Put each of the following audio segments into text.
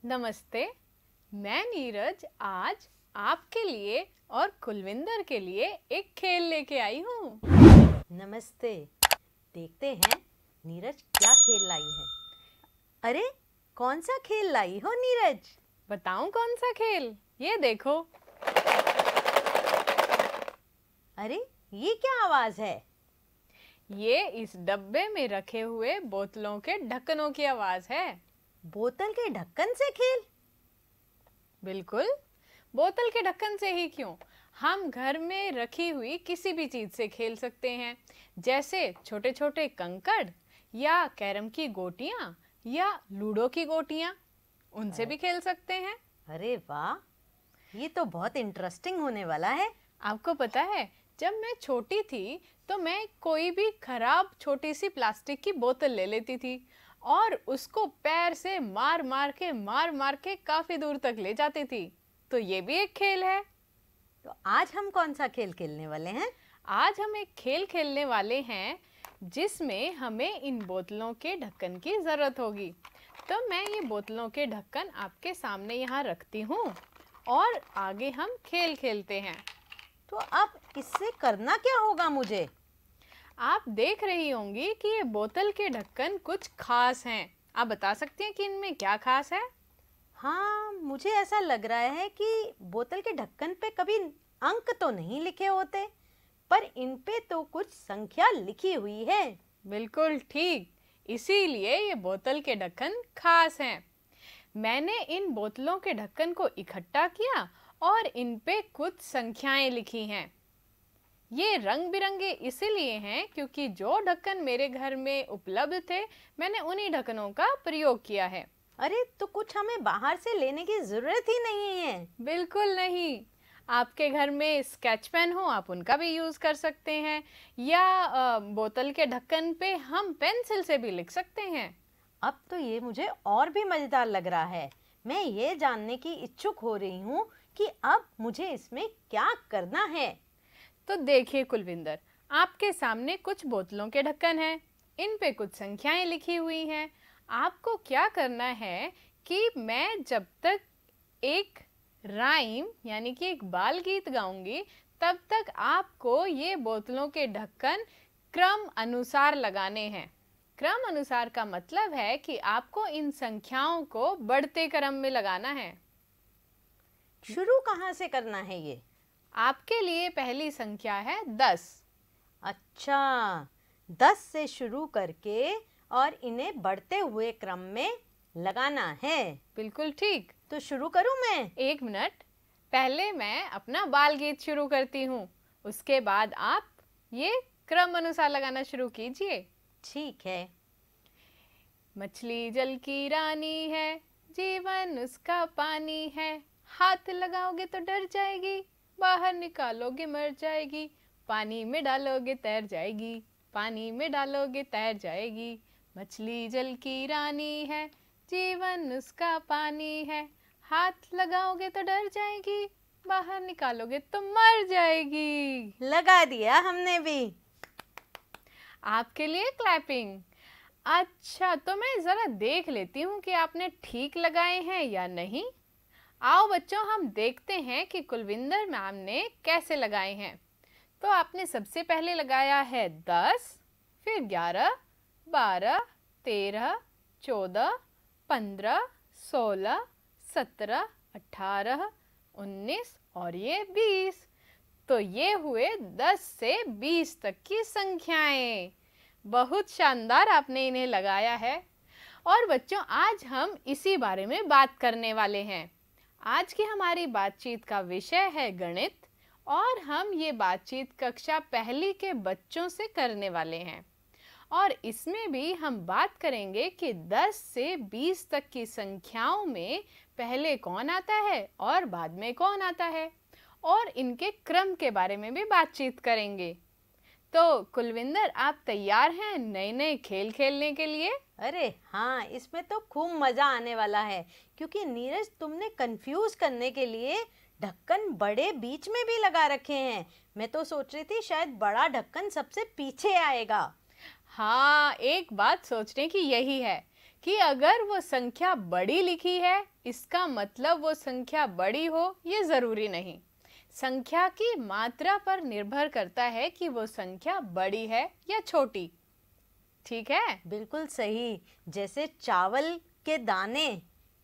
नमस्ते। मैं नीरज आज आपके लिए और कुलविंदर के लिए एक खेल लेके आई हूँ। नमस्ते। देखते हैं नीरज क्या खेल लाई है। अरे कौन सा खेल लाई हो नीरज? बताऊं कौन सा खेल? ये देखो। अरे ये क्या आवाज है? ये इस डब्बे में रखे हुए बोतलों के ढक्कनों की आवाज है। बोतल के ढक्कन से खेल? बिल्कुल, बोतल के ढक्कन से ही क्यों, हम घर में रखी हुई किसी भी चीज से खेल सकते हैं, जैसे छोटे छोटे कंकड़ या कैरम की गोटियां या लूडो की गोटियां, उनसे भी खेल सकते हैं। अरे वाह, ये तो बहुत इंटरेस्टिंग होने वाला है। आपको पता है, जब मैं छोटी थी तो मैं कोई भी खराब छोटी सी प्लास्टिक की बोतल ले लेती थी और उसको पैर से मार मार के काफी दूर तक ले जाती थी। तो ये भी एक खेल है। तो आज हम कौन सा खेल खेलने वाले हैं? आज हम एक खेल खेलने वाले हैं जिसमें हमें इन बोतलों के ढक्कन की जरूरत होगी। तो मैं ये बोतलों के ढक्कन आपके सामने यहाँ रखती हूँ और आगे हम खेल खेलते हैं। तो अब इससे करना क्या होगा मुझे? आप देख रही होंगी कि ये बोतल के ढक्कन कुछ खास हैं। आप बता सकती हैं कि इनमें क्या खास है? हाँ, मुझे ऐसा लग रहा है कि बोतल के ढक्कन पे कभी अंक तो नहीं लिखे होते, पर इन पे तो कुछ संख्या लिखी हुई है। बिल्कुल ठीक, इसीलिए ये बोतल के ढक्कन खास हैं। मैंने इन बोतलों के ढक्कन को इकट्ठा किया और इन पे कुछ संख्याएं लिखी हैं। ये रंग बिरंगे इसीलिए हैं क्योंकि जो ढक्कन मेरे घर में उपलब्ध थे, मैंने उन्हीं ढक्कनों का प्रयोग किया है। अरे तो कुछ हमें बाहर से लेने की जरूरत ही नहीं है। बिल्कुल नहीं। आपके घर में स्केच पेन हो, आप उनका भी यूज कर सकते हैं, या बोतल के ढक्कन पे हम पेंसिल से भी लिख सकते हैं। अब तो ये मुझे और भी मजेदार लग रहा है। मैं ये जानने की इच्छुक हो रही हूँ कि अब मुझे इसमें क्या करना है। तो देखिए कुलविंदर, आपके सामने कुछ बोतलों के ढक्कन हैं। इन पे कुछ संख्याएं लिखी हुई हैं। आपको क्या करना है कि मैं जब तक एक राइम यानी कि एक बाल गीत गाऊंगी, तब तक आपको ये बोतलों के ढक्कन क्रम अनुसार लगाने हैं। क्रम अनुसार का मतलब है कि आपको इन संख्याओं को बढ़ते क्रम में लगाना है। शुरू कहाँ से करना है ये? आपके लिए पहली संख्या है 10। अच्छा, 10 से शुरू करके और इन्हें बढ़ते हुए क्रम में लगाना है। बिल्कुल ठीक। तो शुरू करूं मैं? एक मिनट, पहले मैं अपना बाल गीत शुरू करती हूँ, उसके बाद आप ये क्रम अनुसार लगाना शुरू कीजिए। ठीक है। मछली जल की रानी है, जीवन उसका पानी है, हाथ लगाओगे तो डर जाएगी, बाहर निकालोगे मर जाएगी, पानी में डालोगे तैर जाएगी, पानी में डालोगे तैर जाएगी। मछली जल की रानी है, जीवन उसका पानी है, हाथ लगाओगे तो डर जाएगी, बाहर निकालोगे तो मर जाएगी। लगा दिया हमने भी। आपके लिए क्लैपिंग। अच्छा, तो मैं जरा देख लेती हूँ कि आपने ठीक लगाए हैं या नहीं। आओ बच्चों, हम देखते हैं कि कुलविंदर मैम ने कैसे लगाए हैं। तो आपने सबसे पहले लगाया है 10, फिर 11, 12, 13, 14, 15, 16, 17, 18, 19 और ये 20। तो ये हुए 10 से 20 तक की संख्याएं। बहुत शानदार आपने इन्हें लगाया है। और बच्चों, आज हम इसी बारे में बात करने वाले हैं। आज की हमारी बातचीत का विषय है गणित, और हम ये बातचीत कक्षा पहली के बच्चों से करने वाले हैं। और इसमें भी हम बात करेंगे कि 10 से 20 तक की संख्याओं में पहले कौन आता है और बाद में कौन आता है, और इनके क्रम के बारे में भी बातचीत करेंगे। तो कुलविंदर, आप तैयार हैं नए नए खेल खेलने के लिए? अरे हाँ, इसमें तो खूब मजा आने वाला है, क्योंकि नीरज तुमने कंफ्यूज करने के लिए ढक्कन बड़े बीच में भी लगा रखे हैं। मैं तो सोच रही थी शायद बड़ा ढक्कन सबसे पीछे आएगा। हाँ, एक बात सोचने की यही है कि अगर वो संख्या बड़ी लिखी है इसका मतलब वो संख्या बड़ी हो ये ज़रूरी नहीं। संख्या की मात्रा पर निर्भर करता है कि वो संख्या बड़ी है या छोटी। ठीक है? बिल्कुल सही। जैसे चावल के दाने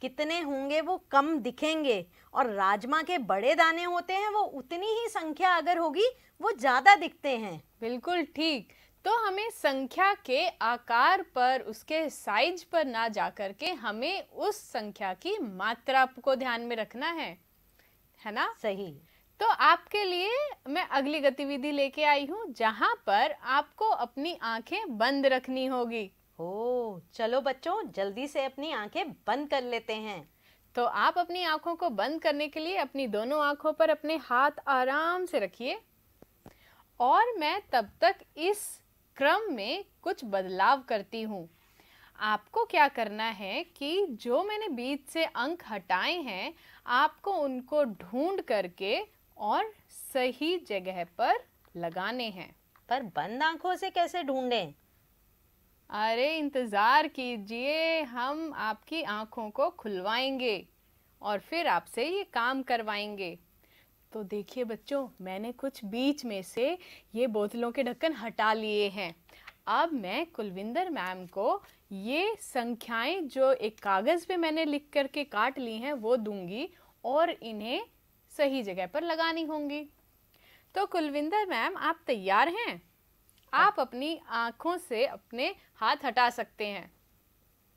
कितने होंगे वो कम दिखेंगे, और राजमा के बड़े दाने होते हैं वो उतनी ही संख्या अगर होगी वो ज़्यादा दिखते हैं। बिल्कुल ठीक। तो हमें संख्या के आकार पर, उसके साइज पर ना जाकर के हमें उस संख्या की मात्रा को ध्यान में रखना है ना? सही। तो आपके लिए मैं अगली गतिविधि लेके आई हूँ जहाँ पर आपको अपनी आंखें बंद रखनी होगी। ओ, चलो बच्चों जल्दी से अपनी आंखें बंद कर लेते हैं। तो आप अपनी आंखों को बंद करने के लिए अपनी दोनों आंखों पर अपने हाथ आराम से रखिए, और मैं तब तक इस क्रम में कुछ बदलाव करती हूँ। आपको क्या करना है कि जो मैंने बीच से अंक हटाए हैं आपको उनको ढूंढ करके और सही जगह पर लगाने हैं। पर बंद आंखों से कैसे ढूंढें? अरे इंतज़ार कीजिए, हम आपकी आंखों को खुलवाएंगे और फिर आपसे ये काम करवाएंगे। तो देखिए बच्चों, मैंने कुछ बीच में से ये बोतलों के ढक्कन हटा लिए हैं। अब मैं कुलविंदर मैम को ये संख्याएं जो एक कागज़ पे मैंने लिख करके काट ली हैं वो दूंगी और इन्हें सही जगह पर लगानी होंगी। तो कुलविंदर मैम, आप तैयार हैं? आप अपनी आंखों से अपने हाथ हटा सकते हैं।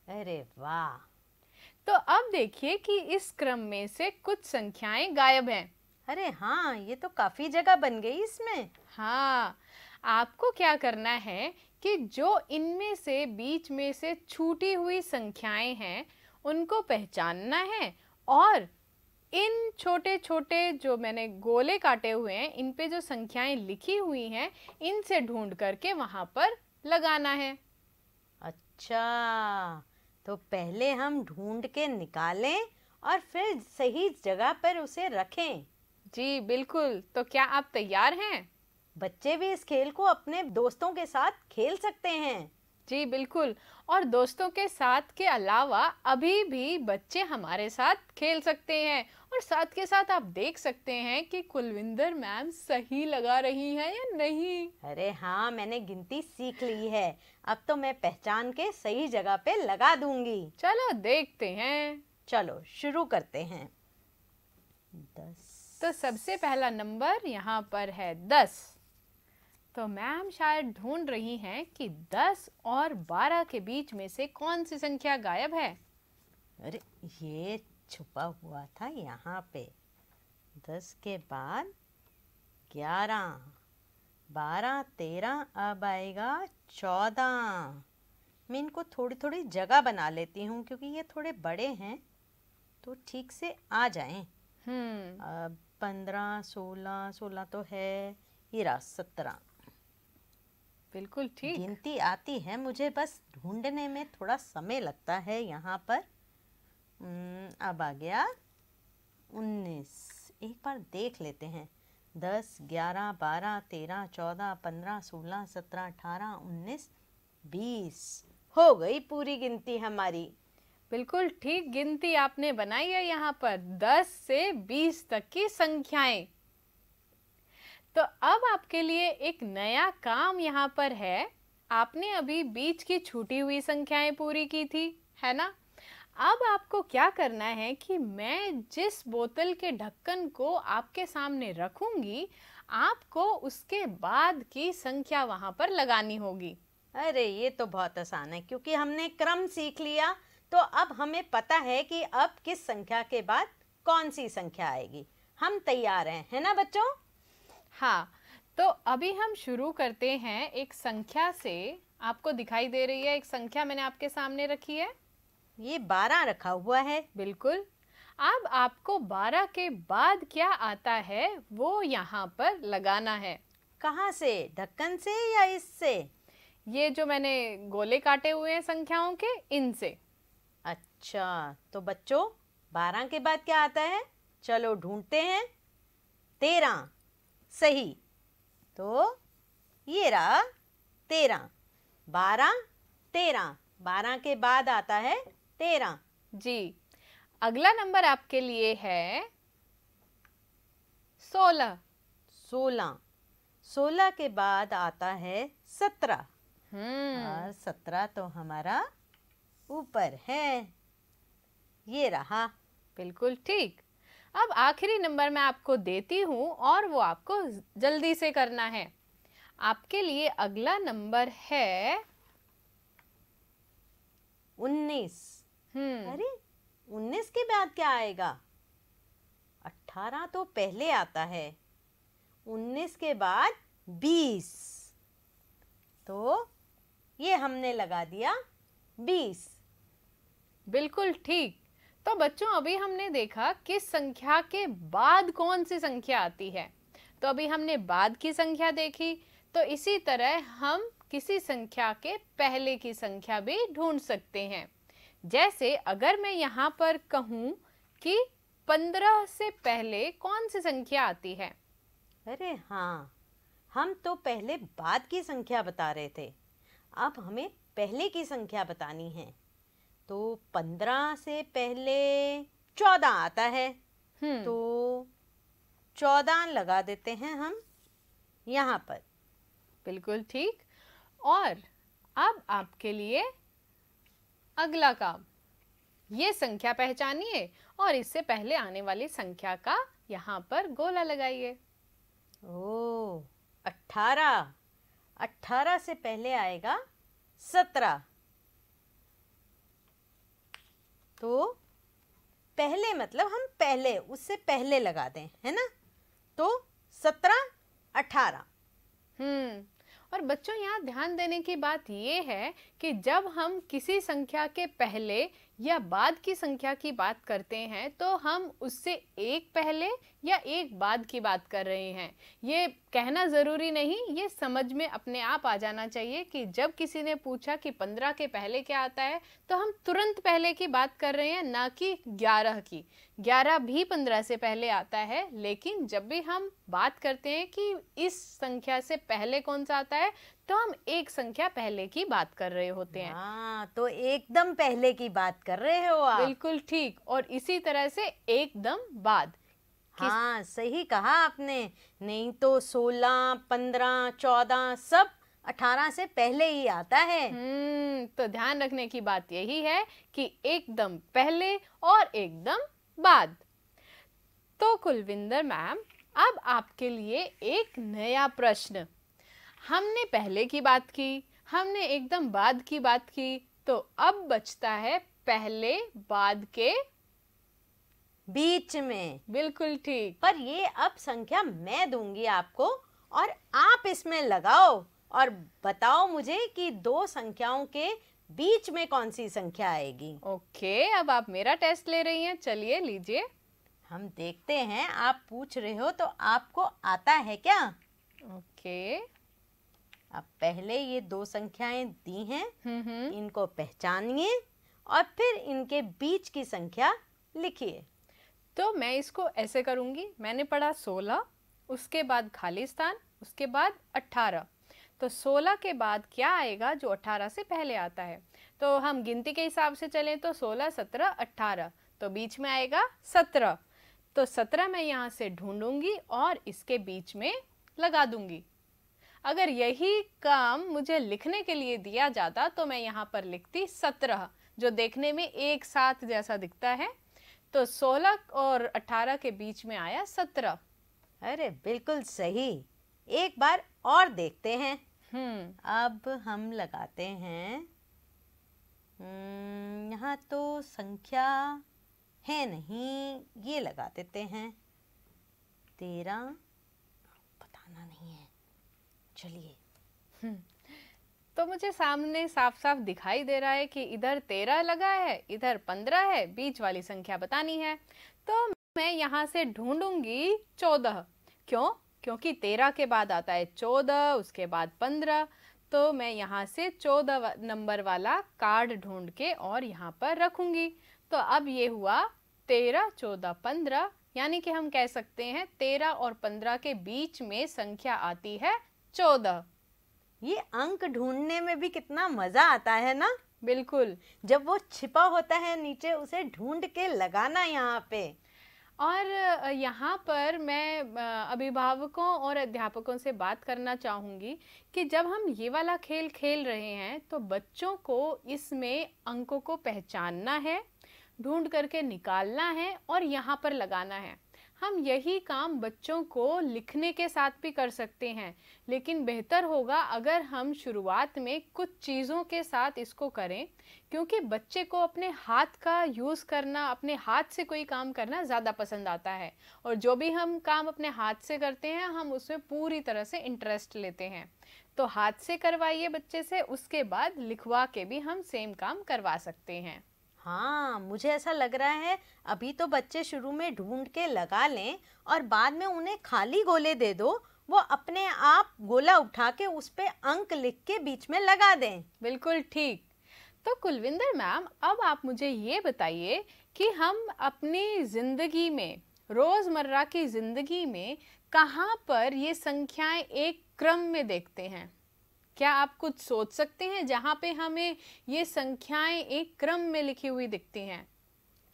अरे वाह! तो अब देखिए कि इस क्रम में से कुछ संख्याएं गायब हैं। अरे हाँ, ये तो काफी जगह बन गई इसमें। हाँ, आपको क्या करना है कि जो इनमें से बीच में से छूटी हुई संख्याएं हैं उनको पहचानना है, और इन छोटे छोटे जो मैंने गोले काटे हुए हैं इन पे जो संख्याएं लिखी हुई हैं इनसे ढूंढ करके वहां पर लगाना है। अच्छा, तो पहले हम ढूंढ के निकालें और फिर सही जगह पर उसे रखें। जी बिल्कुल। तो क्या आप तैयार हैं? बच्चे भी इस खेल को अपने दोस्तों के साथ खेल सकते हैं। जी बिल्कुल। और दोस्तों के साथ के अलावा अभी भी बच्चे हमारे साथ खेल सकते हैं, और साथ के साथ आप देख सकते हैं कि कुलविंदर मैम सही लगा रही हैं या नहीं। अरे हाँ, मैंने गिनती सीख ली है। अब तो मैं पहचान के सही जगह पे लगा दूंगी। चलो देखते हैं। चलो शुरू करते हैं। 10। तो सबसे पहला नंबर यहाँ पर है 10। तो मैम शायद ढूंढ रही हैं कि 10 और 12 के बीच में से कौन सी संख्या गायब है। अरे ये छुपा हुआ था यहाँ पे। 10 के बाद 11, 12, 13, अब आएगा 14। मैं इनको थोड़ी थोड़ी जगह बना लेती हूँ क्योंकि ये थोड़े बड़े हैं तो ठीक से आ जाएं। अब 15, 16, 16 तो है, ये रहा 17। बिल्कुल ठीक। गिनती आती है मुझे, बस ढूंढने में थोड़ा समय लगता है यहाँ पर। अब आ गया 19। एक बार देख लेते हैं। 10, 11, 12, 13, 14, 15, 16, 17, 18, 19, 20। हो गई पूरी गिनती हमारी। बिल्कुल ठीक गिनती आपने बनाई है यहाँ पर 10 से 20 तक की संख्याएं। तो अब आपके लिए एक नया काम यहाँ पर है। आपने अभी बीच की छूटी हुई संख्याएं पूरी की थी, है ना? अब आपको क्या करना है कि मैं जिस बोतल के ढक्कन को आपके सामने रखूंगी आपको उसके बाद की संख्या वहां पर लगानी होगी। अरे ये तो बहुत आसान है क्योंकि हमने क्रम सीख लिया, तो अब हमें पता है कि अब किस संख्या के बाद कौन सी संख्या आएगी। हम तैयार हैं, है ना बच्चों? हाँ, तो अभी हम शुरू करते हैं एक संख्या से। आपको दिखाई दे रही है एक संख्या मैंने आपके सामने रखी है, ये 12 रखा हुआ है। बिल्कुल। अब आपको 12 के बाद क्या आता है वो यहाँ पर लगाना है। कहाँ से? ढक्कन से या इससे? ये जो मैंने गोले काटे हुए हैं संख्याओं के, इनसे। अच्छा, तो बच्चों 12 के बाद क्या आता है? चलो ढूंढते हैं। 13, सही। तो ये रहा 13, 12, 13। 12 के बाद आता है 13। जी, अगला नंबर आपके लिए है 16। 16। 16 के बाद आता है 17। और 17 तो हमारा ऊपर है, ये रहा। बिल्कुल ठीक। अब आखिरी नंबर मैं आपको देती हूँ और वो आपको जल्दी से करना है। आपके लिए अगला नंबर है 19। अरे 19 के बाद क्या आएगा? 18 तो पहले आता है। 19 के बाद 20, तो ये हमने लगा दिया 20। बिल्कुल ठीक। तो बच्चों, अभी हमने देखा किस संख्या के बाद कौन सी संख्या आती है। तो अभी हमने बाद की संख्या देखी, तो इसी तरह हम किसी संख्या के पहले की संख्या भी ढूंढ सकते हैं। जैसे अगर मैं यहाँ पर कहूँ कि 15 से पहले कौन सी संख्या आती है? अरे हाँ, हम तो पहले बाद की संख्या बता रहे थे, अब हमें पहले की संख्या बतानी है। तो 15 से पहले 14 आता है, तो 14 लगा देते हैं हम यहाँ पर। बिल्कुल ठीक। और अब आपके लिए अगला काम, ये संख्या पहचानिए और इससे पहले आने वाली संख्या का यहाँ पर गोला लगाइए। ओ 18। 18 से पहले आएगा 17। तो पहले मतलब हम पहले, उससे पहले लगा दें, है ना? तो 17, 18। और बच्चों, यहाँ ध्यान देने की बात ये है कि जब हम किसी संख्या के पहले या बाद की संख्या की बात करते हैं तो हम उससे एक पहले या एक बाद की बात कर रहे हैं। ये कहना ज़रूरी नहीं, ये समझ में अपने आप आ जाना चाहिए कि जब किसी ने पूछा कि 15 के पहले क्या आता है तो हम तुरंत पहले की बात कर रहे हैं, ना कि 11 की। 11 भी 15 से पहले आता है, लेकिन जब भी हम बात करते हैं कि इस संख्या से पहले कौन सा आता है तो हम एक संख्या पहले की बात कर रहे होते हैं। हाँ, तो एकदम पहले की बात कर रहे हो आप। बिल्कुल ठीक। और इसी तरह से एकदम बाद। हाँ, सही कहा आपने। नहीं तो 16, 15, 14 सब 18 से पहले ही आता है। तो ध्यान रखने की बात यही है कि एकदम पहले और एकदम बाद। तो कुलविंदर मैम, अब आपके लिए एक नया प्रश्न। हमने पहले की बात की, हमने एकदम बाद की बात की, तो अब बचता है पहले बाद के बीच में। बिल्कुल ठीक। पर ये अब संख्या मैं दूंगी आपको और आप इसमें लगाओ और बताओ मुझे कि दो संख्याओं के बीच में कौन सी संख्या आएगी। ओके, अब आप मेरा टेस्ट ले रही हैं, चलिए लीजिए। हम देखते हैं, आप पूछ रहे हो तो आपको आता है क्या? ओके। अब पहले ये दो संख्याएं दी हैं, इनको पहचानिए और फिर इनके बीच की संख्या लिखिए। तो मैं इसको ऐसे करूंगी, मैंने पढ़ा 16, उसके बाद खाली स्थान, उसके बाद 18। तो 16 के बाद क्या आएगा जो 18 से पहले आता है? तो हम गिनती के हिसाब से चलें तो 16, 17, 18, तो बीच में आएगा 17। तो 17 मैं यहाँ से ढूंढूंगी और इसके बीच में लगा दूंगी। अगर यही काम मुझे लिखने के लिए दिया जाता तो मैं यहाँ पर लिखती 17, जो देखने में एक साथ जैसा दिखता है। तो 16 और 18 के बीच में आया 17। अरे बिल्कुल सही। एक बार और देखते हैं। अब हम लगाते हैं, यहाँ तो संख्या है नहीं, ये लगा देते हैं 13। बताना नहीं है, चलिए। तो मुझे सामने साफ साफ दिखाई दे रहा है कि इधर 13 लगा है, इधर 15 है, बीच वाली संख्या बतानी है। तो मैं यहाँ से ढूंढूंगी 14। क्यों? क्योंकि 13 के बाद आता है 14, उसके बाद 15। तो मैं यहाँ से 14 नंबर वाला कार्ड ढूंढ के और यहाँ पर रखूंगी। तो अब ये हुआ 13, 14, 15, यानी कि हम कह सकते हैं 13 और 15 के बीच में संख्या आती है 14। ये अंक ढूंढने में भी कितना मजा आता है ना। बिल्कुल। जब वो छिपा होता है नीचे, उसे ढूंढ के लगाना यहाँ पे। और यहाँ पर मैं अभिभावकों और अध्यापकों से बात करना चाहूँगी कि जब हम ये वाला खेल खेल रहे हैं तो बच्चों को इसमें अंकों को पहचानना है, ढूंढ करके निकालना है और यहाँ पर लगाना है। हम यही काम बच्चों को लिखने के साथ भी कर सकते हैं, लेकिन बेहतर होगा अगर हम शुरुआत में कुछ चीज़ों के साथ इसको करें, क्योंकि बच्चे को अपने हाथ का यूज़ करना, अपने हाथ से कोई काम करना ज़्यादा पसंद आता है। और जो भी हम काम अपने हाथ से करते हैं हम उसमें पूरी तरह से इंटरेस्ट लेते हैं। तो हाथ से करवाइए बच्चे से, उसके बाद लिखवा के भी हम सेम काम करवा सकते हैं। हाँ, मुझे ऐसा लग रहा है अभी तो बच्चे शुरू में ढूंढ के लगा लें और बाद में उन्हें खाली गोले दे दो, वो अपने आप गोला उठा के उस पे अंक लिख के बीच में लगा दें। बिल्कुल ठीक। तो कुलविंदर मैम, अब आप मुझे ये बताइए कि हम अपनी ज़िंदगी में, रोज़मर्रा की ज़िंदगी में कहाँ पर ये संख्याएं एक क्रम में देखते हैं? क्या आप कुछ सोच सकते हैं जहाँ पे हमें ये संख्याएं एक क्रम में लिखी हुई दिखती हैं?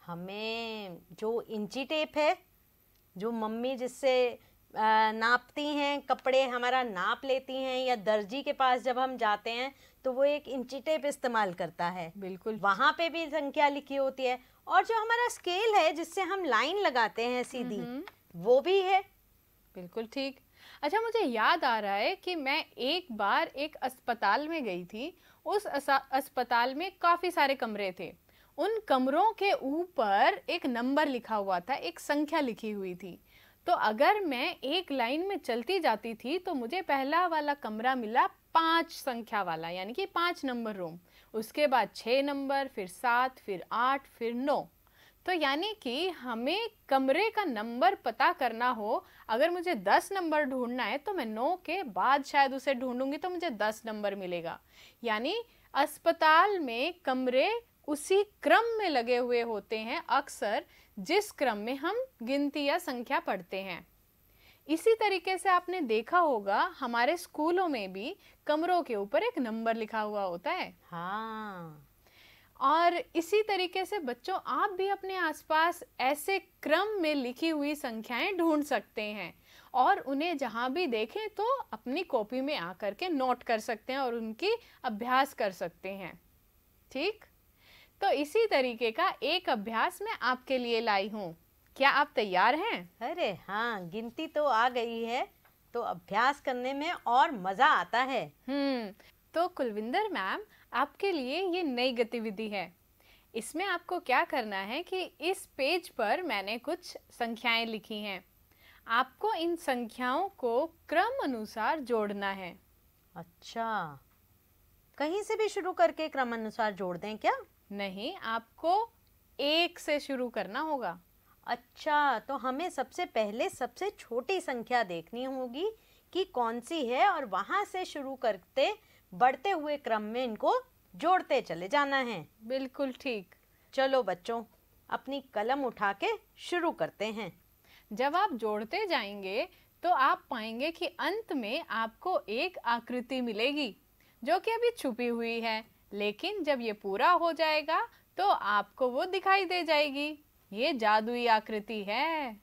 हमें जो इंची टेप है, जो मम्मी जिससे नापती हैं, कपड़े हमारा नाप लेती हैं, या दर्जी के पास जब हम जाते हैं तो वो एक इंची टेप इस्तेमाल करता है। बिल्कुल। वहाँ पे भी संख्या लिखी होती है। और जो हमारा स्केल है जिससे हम लाइन लगाते हैं सीधी, वो भी है। बिल्कुल ठीक। अच्छा, मुझे याद आ रहा है कि मैं एक बार एक अस्पताल में गई थी। उस अस्पताल में काफ़ी सारे कमरे थे। उन कमरों के ऊपर एक नंबर लिखा हुआ था, एक संख्या लिखी हुई थी। तो अगर मैं एक लाइन में चलती जाती थी तो मुझे पहला वाला कमरा मिला 5 संख्या वाला, यानी कि 5 नंबर रूम। उसके बाद 6 नंबर, फिर 7, फिर 8, फिर 9। तो यानी कि हमें कमरे का नंबर पता करना हो, अगर मुझे 10 नंबर ढूंढना है तो मैं 9 के बाद शायद उसे ढूंढूंगी तो मुझे 10 नंबर मिलेगा। यानी अस्पताल में कमरे उसी क्रम में लगे हुए होते हैं अक्सर, जिस क्रम में हम गिनती या संख्या पढ़ते हैं। इसी तरीके से आपने देखा होगा हमारे स्कूलों में भी कमरों के ऊपर एक नंबर लिखा हुआ होता है। हाँ। और इसी तरीके से बच्चों, आप भी अपने आसपास ऐसे क्रम में लिखी हुई संख्याएं ढूंढ सकते हैं और उन्हें जहां भी देखें तो अपनी कॉपी में आकर के नोट कर सकते हैं और उनकी अभ्यास कर सकते हैं। ठीक, तो इसी तरीके का एक अभ्यास मैं आपके लिए लाई हूँ। क्या आप तैयार हैं? अरे हाँ, गिनती तो आ गई है तो अभ्यास करने में और मजा आता है। तो कुलविंदर मैम, आपके लिए ये नई गतिविधि है। इसमें आपको क्या करना है कि इस पेज पर मैंने कुछ संख्याएं लिखी हैं। आपको इन संख्याओं को क्रम अनुसार जोड़ना है। अच्छा, कहीं से भी शुरू करके क्रम अनुसार जोड़ दें क्या? नहीं, आपको 1 से शुरू करना होगा। अच्छा, तो हमें सबसे पहले सबसे छोटी संख्या देखनी होगी कि कौन सी है और वहां से शुरू करते बढ़ते हुए क्रम में इनको जोड़ते चले जाना है। बिल्कुल ठीक। चलो बच्चों, अपनी कलम उठा के शुरू करते हैं। जब आप जोड़ते जाएंगे तो आप पाएंगे कि अंत में आपको एक आकृति मिलेगी जो कि अभी छुपी हुई है, लेकिन जब ये पूरा हो जाएगा तो आपको वो दिखाई दे जाएगी। ये जादुई आकृति है।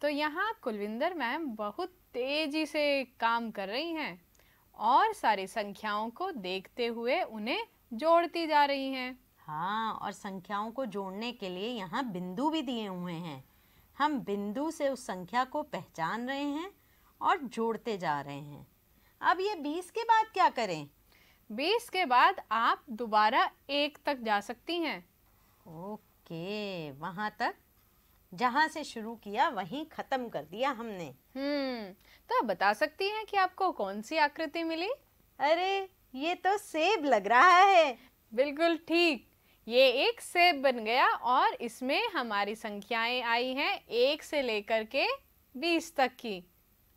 तो यहाँ कुलविंदर मैम बहुत तेजी से काम कर रही हैं और सारी संख्याओं को देखते हुए उन्हें जोड़ती जा रही हैं। हाँ, और संख्याओं को जोड़ने के लिए यहाँ बिंदु भी दिए हुए हैं। हम बिंदु से उस संख्या को पहचान रहे हैं और जोड़ते जा रहे हैं। अब ये 20 के बाद क्या करें? 20 के बाद आप दोबारा 1 तक जा सकती हैं। ओके, वहाँ तक जहाँ से शुरू किया वहीं खत्म कर दिया हमने। तो आप बता सकती हैं कि आपको कौन सी आकृति मिली? अरे, ये तो सेब लग रहा है। बिल्कुल ठीक, ये एक सेब बन गया और इसमें हमारी संख्याएं आई हैं 1 से लेकर के 20 तक की।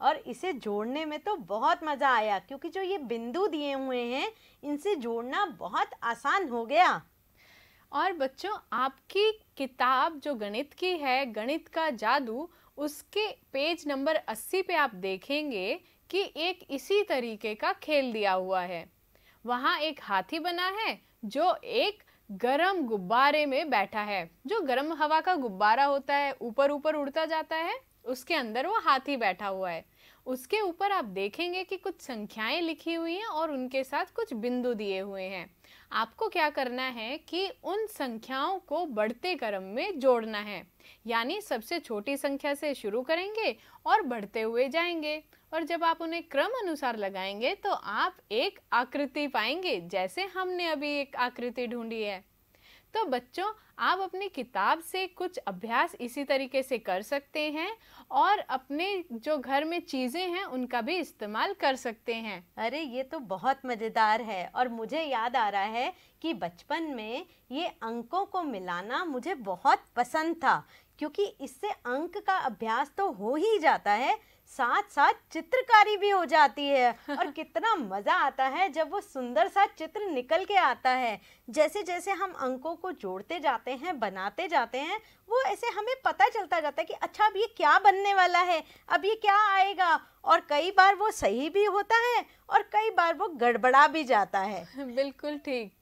और इसे जोड़ने में तो बहुत मज़ा आया, क्योंकि जो ये बिंदु दिए हुए हैं इनसे जोड़ना बहुत आसान हो गया। और बच्चों, आपकी किताब जो गणित की है, गणित का जादू, उसके पेज नंबर 80 पे आप देखेंगे कि एक इसी तरीके का खेल दिया हुआ है। वहाँ एक हाथी बना है जो एक गरम गुब्बारे में बैठा है। जो गरम हवा का गुब्बारा होता है, ऊपर ऊपर उड़ता जाता है, उसके अंदर वो हाथी बैठा हुआ है। उसके ऊपर आप देखेंगे कि कुछ संख्याएं लिखी हुई हैं और उनके साथ कुछ बिंदु दिए हुए हैं। आपको क्या करना है कि उन संख्याओं को बढ़ते क्रम में जोड़ना है। यानी सबसे छोटी संख्या से शुरू करेंगे और बढ़ते हुए जाएंगे, और जब आप उन्हें क्रम अनुसार लगाएंगे तो आप एक आकृति पाएंगे, जैसे हमने अभी एक आकृति ढूंढी है। तो बच्चों, आप अपनी किताब से कुछ अभ्यास इसी तरीके से कर सकते हैं और अपने जो घर में चीज़ें हैं उनका भी इस्तेमाल कर सकते हैं। अरे ये तो बहुत मज़ेदार है, और मुझे याद आ रहा है कि बचपन में ये अंकों को मिलाना मुझे बहुत पसंद था, क्योंकि इससे अंक का अभ्यास तो हो ही जाता है, साथ साथ चित्रकारी भी हो जाती है। और कितना मज़ा आता है जब वो सुंदर सा चित्र निकल के आता है। जैसे जैसे हम अंकों को जोड़ते जाते हैं, बनाते जाते हैं, वो ऐसे हमें पता चलता जाता है कि अच्छा अब ये क्या बनने वाला है, अब ये क्या आएगा। और कई बार वो सही भी होता है और कई बार वो गड़बड़ा भी जाता है। बिल्कुल ठीक।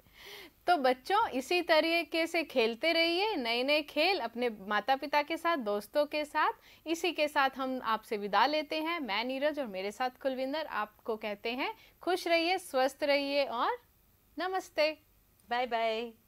तो बच्चों, इसी तरीके से खेलते रहिए नए नए खेल अपने माता पिता के साथ, दोस्तों के साथ। इसी के साथ हम आपसे विदा लेते हैं। मैं नीरज और मेरे साथ कुलविंदर आपको कहते हैं खुश रहिए, स्वस्थ रहिए और नमस्ते। Bye bye.